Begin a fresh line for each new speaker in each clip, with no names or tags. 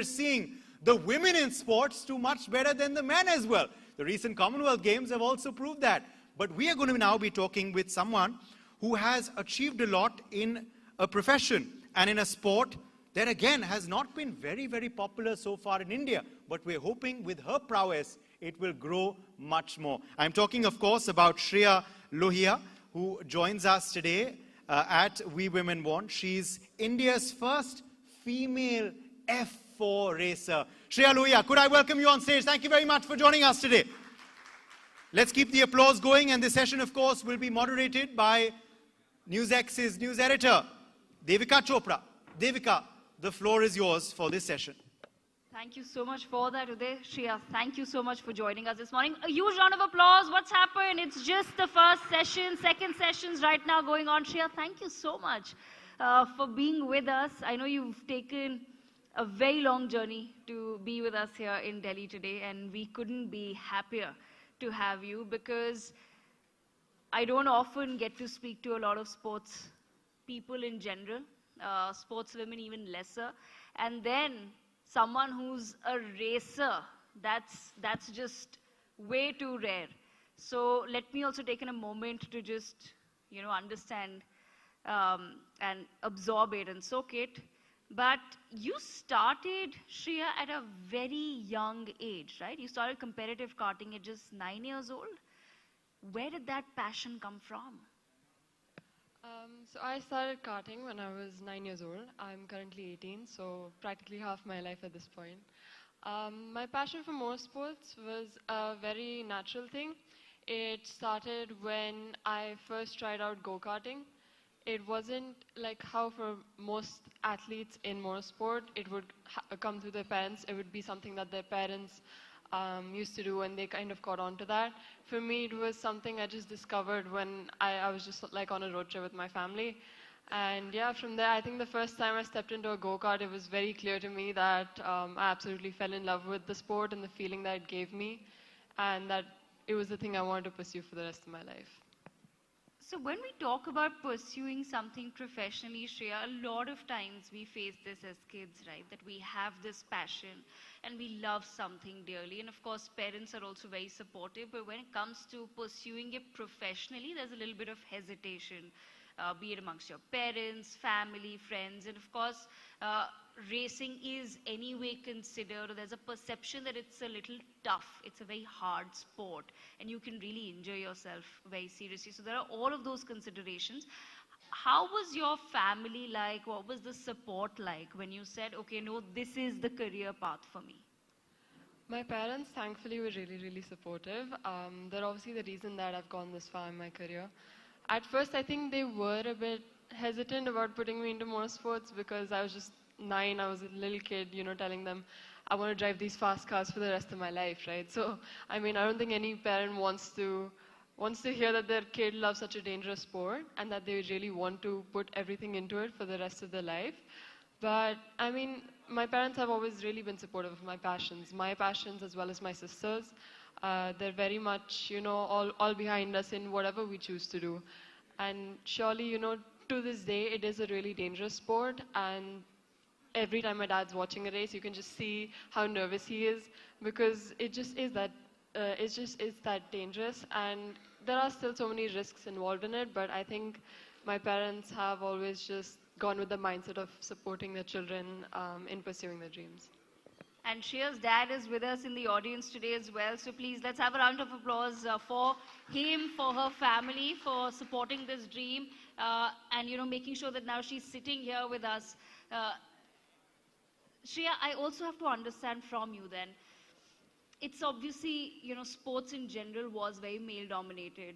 seeing the women in sports do much better than the men as well. The recent Commonwealth Games have also proved that. But we are going to now be talking with someone who has achieved a lot in a profession and in a sport that again has not been very, very popular so far in India. But we're hoping with her prowess, it will grow much more. I'm talking, of course, about Shreya Lohia, who joins us today at We Women Want. She's India's first female F4 racer. Shreya Lohia, could I welcome you on stage? Thank you very much for joining us today. Let's keep the applause going, and this session, of course, will be moderated by NewsX's news editor, Devika Chopra. Devika, the floor is yours for this session.
Thank you so much for that, Uday. Shreya, thank you so much for joining us this morning. A huge round of applause. What's happened? It's just the first session, second session's right now going on. Shreya, thank you so much for being with us. I know you've taken a very long journey to be with us here in Delhi today, and we couldn't be happier to have you because I don't often get to speak to a lot of sports people in general, sports women even lesser, and then someone who's a racer, that's just way too rare. So let me also take in a moment to just, understand and absorb it and soak it. But you started, Shreya, at a very young age, right? You started competitive karting at just 9 years old. Where did that passion come from?
So I started karting when I was 9 years old. I'm currently 18, so practically half my life at this point. My passion for motorsports was a very natural thing. It started when I first tried out go-karting. It wasn't like how for most athletes in motorsport, it would come through their parents. It would be something that their parents used to do, and they kind of caught on to that. For me, it was something I just discovered when I was just like on a road trip with my family. And yeah, from there, I think the first time I stepped into a go-kart, it was very clear to me that I absolutely fell in love with the sport and the feeling that it gave me, and that it was the thing I wanted to pursue for the rest of my life.
So when we talk about pursuing something professionally, Shreya, a lot of times we face this as kids, right? That we have this passion and we love something dearly. And of course, parents are also very supportive. But when it comes to pursuing it professionally, there's a little bit of hesitation, be it amongst your parents, family, friends. And of course, racing is anyway considered, or there's a perception that it's a little tough. It's a very hard sport and you can really enjoy yourself very seriously. So there are all of those considerations. How was your family like? What was the support like when you said, okay, no, this is the career path for me?
My parents, thankfully, were really, really supportive. They're obviously the reason that I've gone this far in my career. At first, I think they were a bit hesitant about putting me into motorsports because I was just 9, I was a little kid, telling them, I want to drive these fast cars for the rest of my life, right? So, I don't think any parent wants to hear that their kid loves such a dangerous sport and that they really want to put everything into it for the rest of their life. But, my parents have always really been supportive of my passions as well as my sisters. They're very much, all behind us in whatever we choose to do. And surely, to this day, it is a really dangerous sport, and every time my dad's watching a race, you can just see how nervous he is because it just is that dangerous, and there are still so many risks involved in it. But I think my parents have always just gone with the mindset of supporting their children in pursuing their dreams.
And Shreya's dad is with us in the audience today as well. So please, let's have a round of applause for him, for her family, for supporting this dream, and making sure that now she's sitting here with us. Shreya, I also have to understand from you then, it's obviously, sports in general was very male-dominated.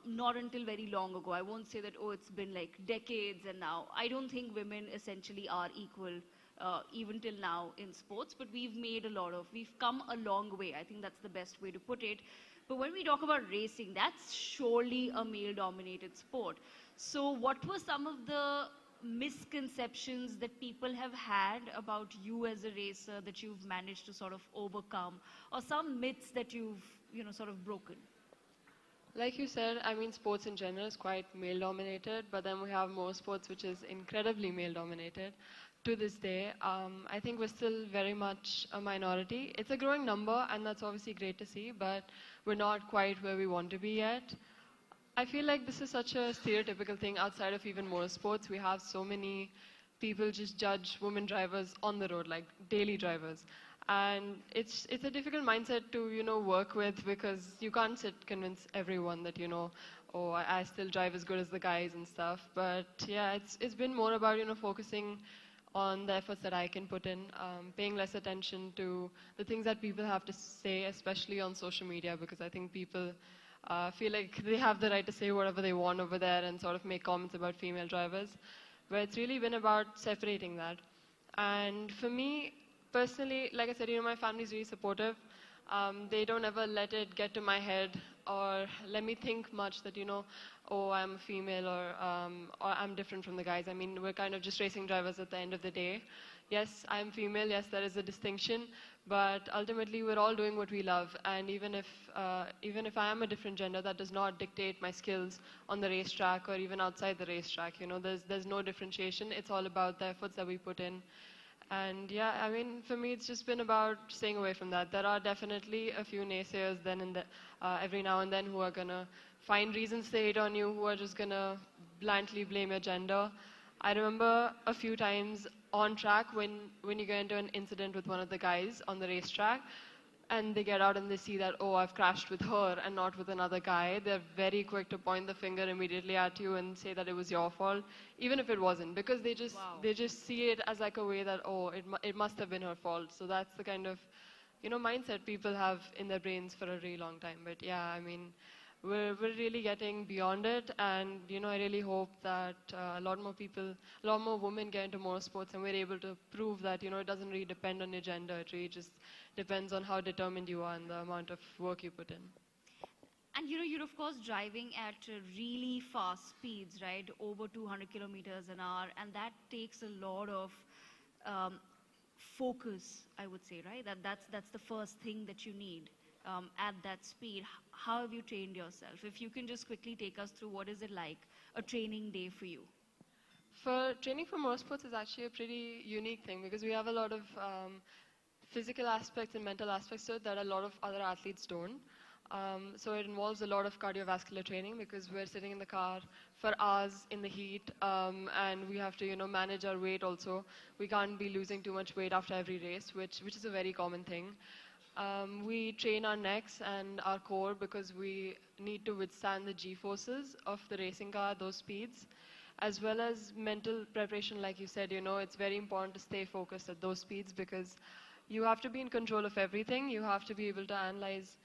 Not until very long ago. I won't say that, it's been like decades and now. I don't think women essentially are equal even till now in sports, but we've come a long way. I think that's the best way to put it. But when we talk about racing, that's surely a male-dominated sport. So what were some of the misconceptions that people have had about you as a racer that you've managed to sort of overcome, or some myths that you've, sort of broken?
Like you said, sports in general is quite male-dominated, but then we have more sports which is incredibly male-dominated. to this day, I think we're still very much a minority. It's a growing number, and that's obviously great to see, but we're not quite where we want to be yet. I feel like this is such a stereotypical thing outside of even motorsports. We have so many people just judge women drivers on the road, like daily drivers. And it's a difficult mindset to, work with because you can't convince everyone that, oh, I still drive as good as the guys and stuff. But yeah, it's been more about, focusing on the efforts that I can put in, paying less attention to the things that people have to say, especially on social media, because I think people feel like they have the right to say whatever they want over there and sort of make comments about female drivers. But it's really been about separating that. And for me, personally, like I said, my family's really supportive. They don't ever let it get to my head or let me think much that, oh, I'm a female or I'm different from the guys. I mean, we're kind of just racing drivers at the end of the day. Yes, I'm female. Yes, there is a distinction. But ultimately, we're all doing what we love. And even if I am a different gender, that does not dictate my skills on the racetrack or even outside the racetrack. There's no differentiation. It's all about the efforts that we put in. And yeah, I mean, for me, it's just been about staying away from that. There are definitely a few naysayers every now and then who are gonna find reasons to hate on you, who are just gonna blindly blame your gender. I remember a few times on track when you get into an incident with one of the guys on the racetrack, and they get out and they see that, oh, I've crashed with her and not with another guy, they're very quick to point the finger immediately at you and say that it was your fault, even if it wasn't, because they just see it as like a way that, oh, it must have been her fault. So that's the kind of, mindset people have in their brains for a really long time. But yeah, I mean, we're really getting beyond it, and I really hope that a lot more women get into motorsports, and we're able to prove that it doesn't really depend on your gender. It really just depends on how determined you are and the amount of work you put in.
And you're of course driving at really fast speeds, right? Over 200 kilometers an hour, and that takes a lot of focus, I would say, right? That's the first thing that you need. At that speed, how have you trained yourself? If you can just quickly take us through what is it like, a training day for you?
For training for motorsports is actually a pretty unique thing because we have a lot of physical aspects and mental aspects to it that a lot of other athletes don't. So it involves a lot of cardiovascular training because we're sitting in the car for hours in the heat, and we have to manage our weight also. We can't be losing too much weight after every race, which is a very common thing. We train our necks and our core because we need to withstand the G-forces of the racing car, those speeds, as well as mental preparation. Like you said, it's very important to stay focused at those speeds because you have to be in control of everything. You have to be able to analyze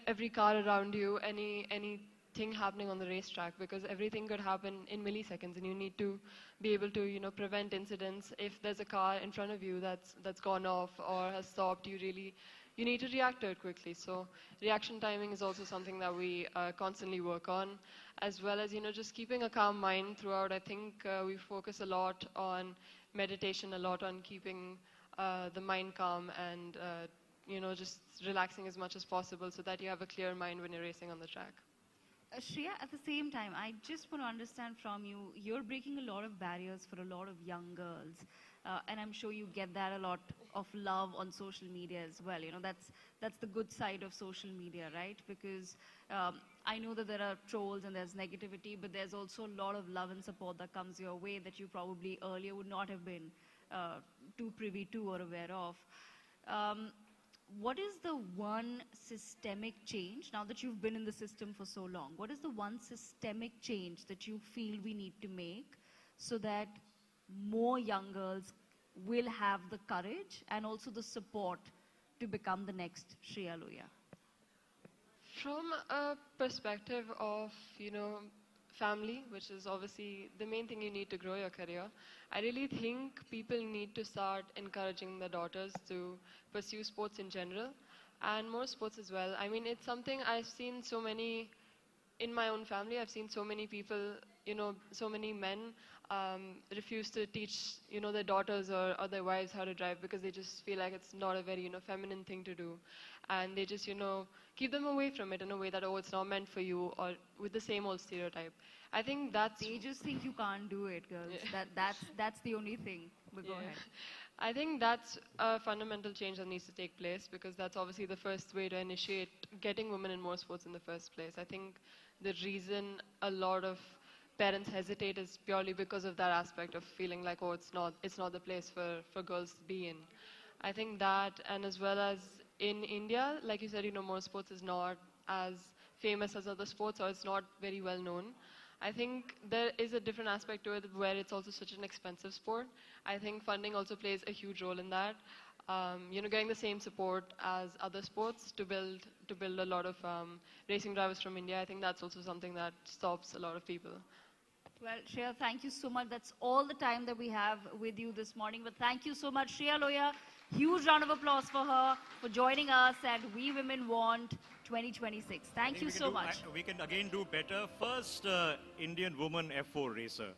every car around you, anything happening on the racetrack, because everything could happen in milliseconds, and you need to be able to prevent incidents. If there's a car in front of you that's gone off or has stopped, you need to react to it quickly. So reaction timing is also something that we constantly work on, as well as just keeping a calm mind throughout. I think we focus a lot on meditation, a lot on keeping the mind calm and just relaxing as much as possible so that you have a clear mind when you're racing on the track.
Shreya, at the same time, I just want to understand from you, you're breaking a lot of barriers for a lot of young girls. And I'm sure you get that a lot of love on social media as well. That's the good side of social media, right? Because I know that there are trolls and there's negativity, but there's also a lot of love and support that comes your way that you probably earlier would not have been too privy to or aware of. What is the one systemic change, now that you've been in the system for so long, what is the one systemic change that you feel we need to make so that more young girls will have the courage and also the support to become the next Shreya Lohia?
From a perspective of, family, which is obviously the main thing you need to grow your career, I really think people need to start encouraging their daughters to pursue sports in general and more sports as well. I mean, it's something I've seen so many in my own family. I've seen so many people, so many men refuse to teach, their daughters or their wives how to drive because they just feel like it's not a very, feminine thing to do. And they just, keep them away from it in a way that, oh, it's not meant for you, or with the same old stereotype. I think that's...
They just think you can't do it, girls. Yeah. That's the only thing. But go ahead.
I think that's a fundamental change that needs to take place because that's obviously the first way to initiate getting women in motorsports in the first place. I think the reason a lot of parents hesitate is purely because of that aspect of feeling like, oh, it's not the place for girls to be in. I think that, and as well as in India, like you said, motorsports is not as famous as other sports, or it's not very well known. I think there is a different aspect to it where it's also such an expensive sport. I think funding also plays a huge role in that. Getting the same support as other sports to build a lot of racing drivers from India. I think that's also something that stops a lot of people.
Well, Shreya, thank you so much. That's all the time that we have with you this morning. But thank you so much, Shreya Lohia. Huge round of applause for her for joining us at We Women Want 2026. Thank you so much.
We can again do better. First Indian woman F4 racer.